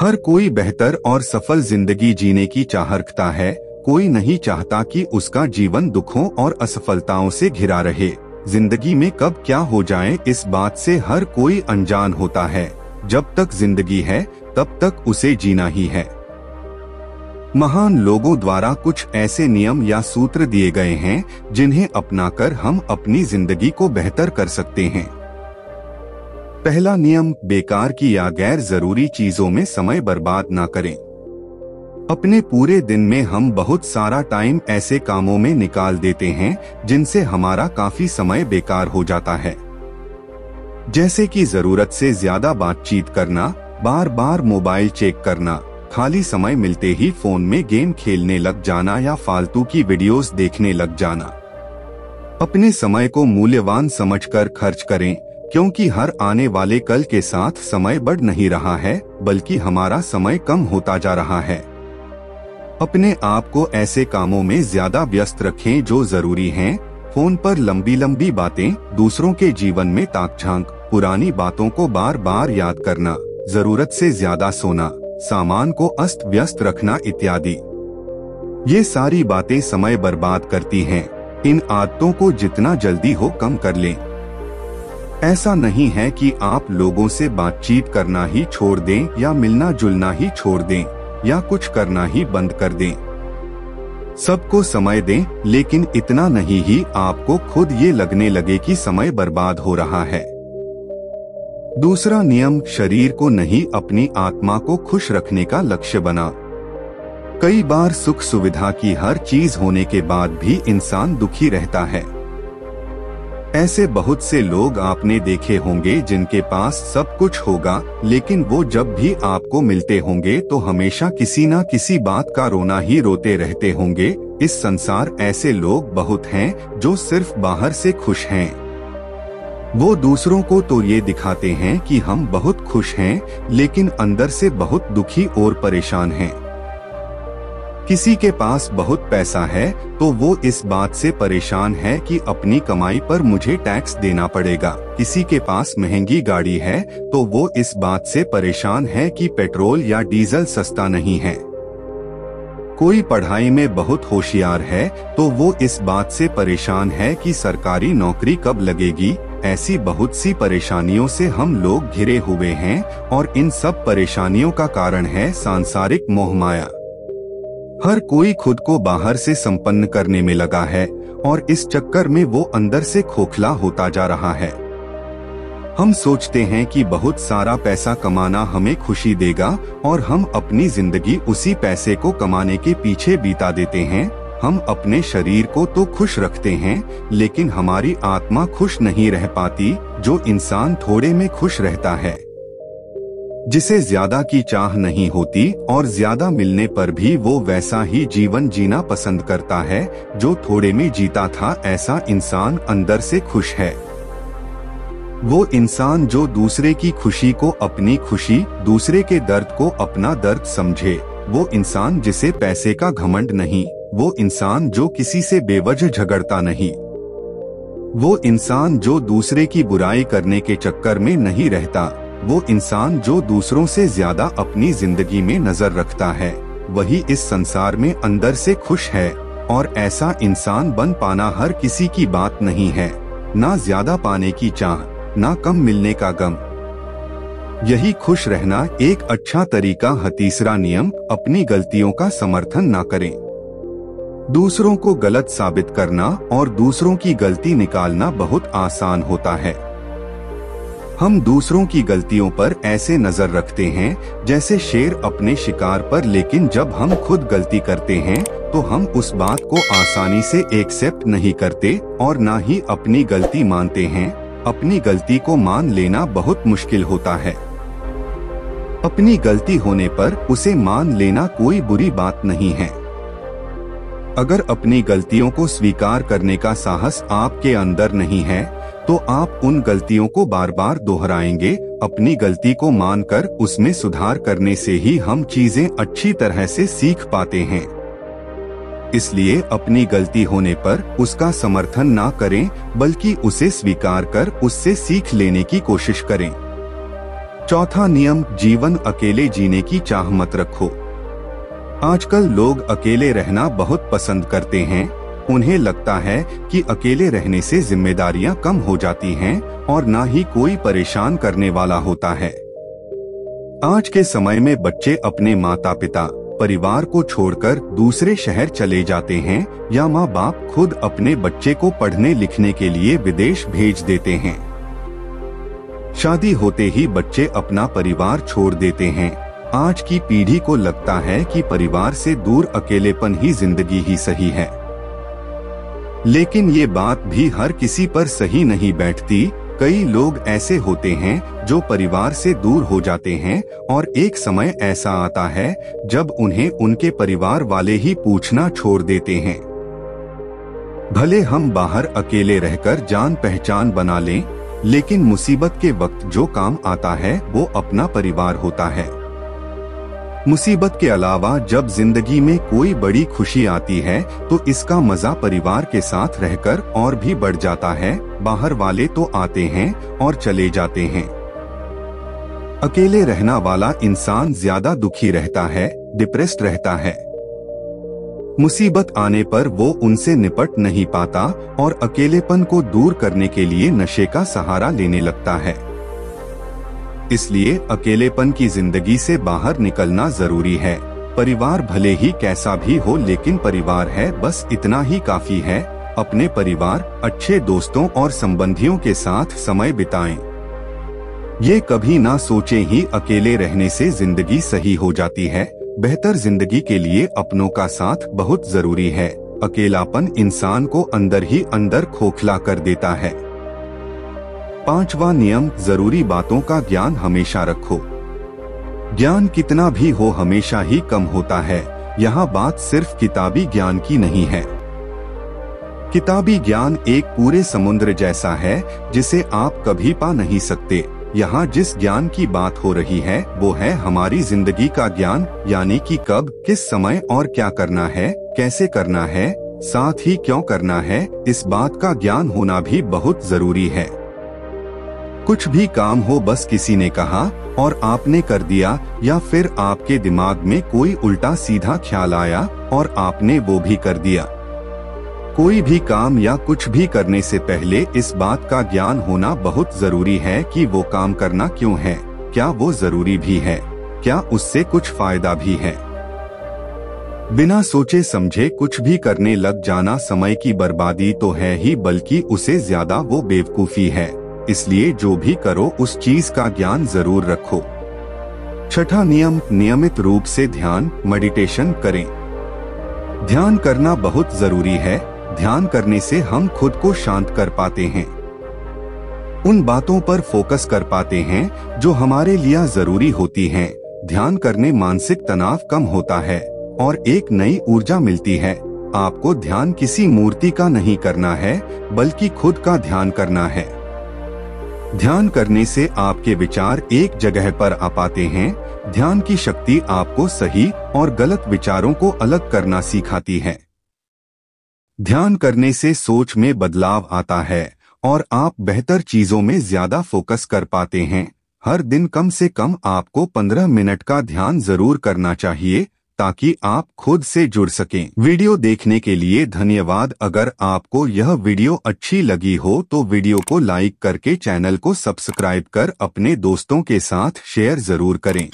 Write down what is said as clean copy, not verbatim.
हर कोई बेहतर और सफल जिंदगी जीने की चाह रखता है। कोई नहीं चाहता कि उसका जीवन दुखों और असफलताओं से घिरा रहे। जिंदगी में कब क्या हो जाए इस बात से हर कोई अनजान होता है। जब तक जिंदगी है तब तक उसे जीना ही है। महान लोगों द्वारा कुछ ऐसे नियम या सूत्र दिए गए हैं जिन्हें अपनाकर हम अपनी जिंदगी को बेहतर कर सकते हैं। पहला नियम, बेकार की या गैर जरूरी चीजों में समय बर्बाद ना करें। अपने पूरे दिन में हम बहुत सारा टाइम ऐसे कामों में निकाल देते हैं जिनसे हमारा काफी समय बेकार हो जाता है। जैसे कि जरूरत से ज्यादा बातचीत करना, बार बार मोबाइल चेक करना, खाली समय मिलते ही फोन में गेम खेलने लग जाना या फालतू की वीडियोस देखने लग जाना। अपने समय को मूल्यवान समझकर खर्च करें, क्योंकि हर आने वाले कल के साथ समय बढ़ नहीं रहा है बल्कि हमारा समय कम होता जा रहा है। अपने आप को ऐसे कामों में ज्यादा व्यस्त रखें जो जरूरी हैं। फोन पर लंबी लंबी बातें, दूसरों के जीवन में ताक-झांक, पुरानी बातों को बार बार याद करना, जरूरत से ज्यादा सोना, सामान को अस्त व्यस्त रखना इत्यादि, ये सारी बातें समय बर्बाद करती हैं। इन आदतों को जितना जल्दी हो कम कर लें। ऐसा नहीं है कि आप लोगों से बातचीत करना ही छोड़ दें या मिलना जुलना ही छोड़ दें या कुछ करना ही बंद कर दें। सबको समय दें, लेकिन इतना नहीं ही आपको खुद ये लगने लगे कि समय बर्बाद हो रहा है। दूसरा नियम, शरीर को नहीं अपनी आत्मा को खुश रखने का लक्ष्य बना। कई बार सुख सुविधा की हर चीज होने के बाद भी इंसान दुखी रहता है। ऐसे बहुत से लोग आपने देखे होंगे जिनके पास सब कुछ होगा, लेकिन वो जब भी आपको मिलते होंगे तो हमेशा किसी न किसी बात का रोना ही रोते रहते होंगे। इस संसार ऐसे लोग बहुत हैं जो सिर्फ बाहर से खुश हैं। वो दूसरों को तो ये दिखाते हैं कि हम बहुत खुश हैं, लेकिन अंदर से बहुत दुखी और परेशान हैं। किसी के पास बहुत पैसा है तो वो इस बात से परेशान है कि अपनी कमाई पर मुझे टैक्स देना पड़ेगा। किसी के पास महंगी गाड़ी है तो वो इस बात से परेशान है कि पेट्रोल या डीजल सस्ता नहीं है। कोई पढ़ाई में बहुत होशियार है तो वो इस बात से परेशान है कि सरकारी नौकरी कब लगेगी। ऐसी बहुत सी परेशानियों से हम लोग घिरे हुए हैं और इन सब परेशानियों का कारण है सांसारिक मोहमाया। हर कोई खुद को बाहर से संपन्न करने में लगा है और इस चक्कर में वो अंदर से खोखला होता जा रहा है। हम सोचते हैं कि बहुत सारा पैसा कमाना हमें खुशी देगा और हम अपनी जिंदगी उसी पैसे को कमाने के पीछे बिता देते हैं। हम अपने शरीर को तो खुश रखते हैं, लेकिन हमारी आत्मा खुश नहीं रह पाती। जो इंसान थोड़े में खुश रहता है, जिसे ज्यादा की चाह नहीं होती और ज्यादा मिलने पर भी वो वैसा ही जीवन जीना पसंद करता है जो थोड़े में जीता था, ऐसा इंसान अंदर से खुश है। वो इंसान जो दूसरे की खुशी को अपनी खुशी, दूसरे के दर्द को अपना दर्द समझे, वो इंसान जिसे पैसे का घमंड नहीं, वो इंसान जो किसी से बेवजह झगड़ता नहीं, वो इंसान जो दूसरे की बुराई करने के चक्कर में नहीं रहता, वो इंसान जो दूसरों से ज्यादा अपनी जिंदगी में नजर रखता है, वही इस संसार में अंदर से खुश है। और ऐसा इंसान बन पाना हर किसी की बात नहीं है। ना ज्यादा पाने की चाह, ना कम मिलने का गम, यही खुश रहना एक अच्छा तरीका है। तीसरा नियम, अपनी गलतियों का समर्थन ना करें। दूसरों को गलत साबित करना और दूसरों की गलती निकालना बहुत आसान होता है। हम दूसरों की गलतियों पर ऐसे नजर रखते हैं जैसे शेर अपने शिकार पर, लेकिन जब हम खुद गलती करते हैं तो हम उस बात को आसानी से एक्सेप्ट नहीं करते और ना ही अपनी गलती मानते हैं। अपनी गलती को मान लेना बहुत मुश्किल होता है। अपनी गलती होने पर उसे मान लेना कोई बुरी बात नहीं है। अगर अपनी गलतियों को स्वीकार करने का साहस आपके अंदर नहीं है तो आप उन गलतियों को बार बार दोहराएंगे। अपनी गलती को मानकर उसमें सुधार करने से ही हम चीजें अच्छी तरह से सीख पाते हैं। इसलिए अपनी गलती होने पर उसका समर्थन ना करें, बल्कि उसे स्वीकार कर उससे सीख लेने की कोशिश करें। चौथा नियम, जीवन अकेले जीने की चाह मत रखो। आजकल लोग अकेले रहना बहुत पसंद करते हैं। उन्हें लगता है कि अकेले रहने से जिम्मेदारियां कम हो जाती हैं और ना ही कोई परेशान करने वाला होता है। आज के समय में बच्चे अपने माता पिता, परिवार को छोड़कर दूसरे शहर चले जाते हैं या माँ बाप खुद अपने बच्चे को पढ़ने लिखने के लिए विदेश भेज देते हैं। शादी होते ही बच्चे अपना परिवार छोड़ देते हैं। आज की पीढ़ी को लगता है कि परिवार से दूर अकेलेपन ही जिंदगी ही सही है, लेकिन ये बात भी हर किसी पर सही नहीं बैठती। कई लोग ऐसे होते हैं जो परिवार से दूर हो जाते हैं और एक समय ऐसा आता है जब उन्हें उनके परिवार वाले ही पूछना छोड़ देते हैं। भले हम बाहर अकेले रहकर जान पहचान बना लें, लेकिन मुसीबत के वक्त जो काम आता है वो अपना परिवार होता है। मुसीबत के अलावा जब जिंदगी में कोई बड़ी खुशी आती है तो इसका मजा परिवार के साथ रहकर और भी बढ़ जाता है। बाहर वाले तो आते हैं और चले जाते हैं। अकेले रहना वाला इंसान ज्यादा दुखी रहता है, डिप्रेस्ड रहता है। मुसीबत आने पर वो उनसे निपट नहीं पाता और अकेलेपन को दूर करने के लिए नशे का सहारा लेने लगता है। इसलिए अकेलेपन की जिंदगी से बाहर निकलना जरूरी है। परिवार भले ही कैसा भी हो, लेकिन परिवार है, बस इतना ही काफी है। अपने परिवार, अच्छे दोस्तों और संबंधियों के साथ समय बिताएं। ये कभी ना सोचें ही अकेले रहने से जिंदगी सही हो जाती है। बेहतर जिंदगी के लिए अपनों का साथ बहुत जरूरी है। अकेलापन इंसान को अंदर ही अंदर खोखला कर देता है। पांचवा नियम, जरूरी बातों का ज्ञान हमेशा रखो। ज्ञान कितना भी हो हमेशा ही कम होता है। यहाँ बात सिर्फ किताबी ज्ञान की नहीं है। किताबी ज्ञान एक पूरे समुद्र जैसा है जिसे आप कभी पा नहीं सकते। यहाँ जिस ज्ञान की बात हो रही है वो है हमारी जिंदगी का ज्ञान, यानी कि कब, किस समय और क्या करना है, कैसे करना है, साथ ही क्यों करना है। इस बात का ज्ञान होना भी बहुत जरूरी है। कुछ भी काम हो, बस किसी ने कहा और आपने कर दिया, या फिर आपके दिमाग में कोई उल्टा सीधा ख्याल आया और आपने वो भी कर दिया। कोई भी काम या कुछ भी करने से पहले इस बात का ज्ञान होना बहुत जरूरी है कि वो काम करना क्यों है, क्या वो जरूरी भी है, क्या उससे कुछ फायदा भी है। बिना सोचे समझे कुछ भी करने लग जाना समय की बर्बादी तो है ही, बल्कि उसे ज्यादा वो बेवकूफी है। इसलिए जो भी करो उस चीज का ज्ञान जरूर रखो। छठा नियम, नियमित रूप से ध्यान, मेडिटेशन करें। ध्यान करना बहुत जरूरी है। ध्यान करने से हम खुद को शांत कर पाते हैं, उन बातों पर फोकस कर पाते हैं जो हमारे लिए जरूरी होती हैं। ध्यान करने मानसिक तनाव कम होता है और एक नई ऊर्जा मिलती है। आपको ध्यान किसी मूर्ति का नहीं करना है, बल्कि खुद का ध्यान करना है। ध्यान करने से आपके विचार एक जगह पर आ पाते हैं। ध्यान की शक्ति आपको सही और गलत विचारों को अलग करना सिखाती है। ध्यान करने से सोच में बदलाव आता है और आप बेहतर चीजों में ज्यादा फोकस कर पाते हैं। हर दिन कम से कम आपको 15 मिनट का ध्यान जरूर करना चाहिए ताकि आप खुद से जुड़ सकें। वीडियो देखने के लिए धन्यवाद। अगर आपको यह वीडियो अच्छी लगी हो तो वीडियो को लाइक करके चैनल को सब्सक्राइब कर अपने दोस्तों के साथ शेयर जरूर करें।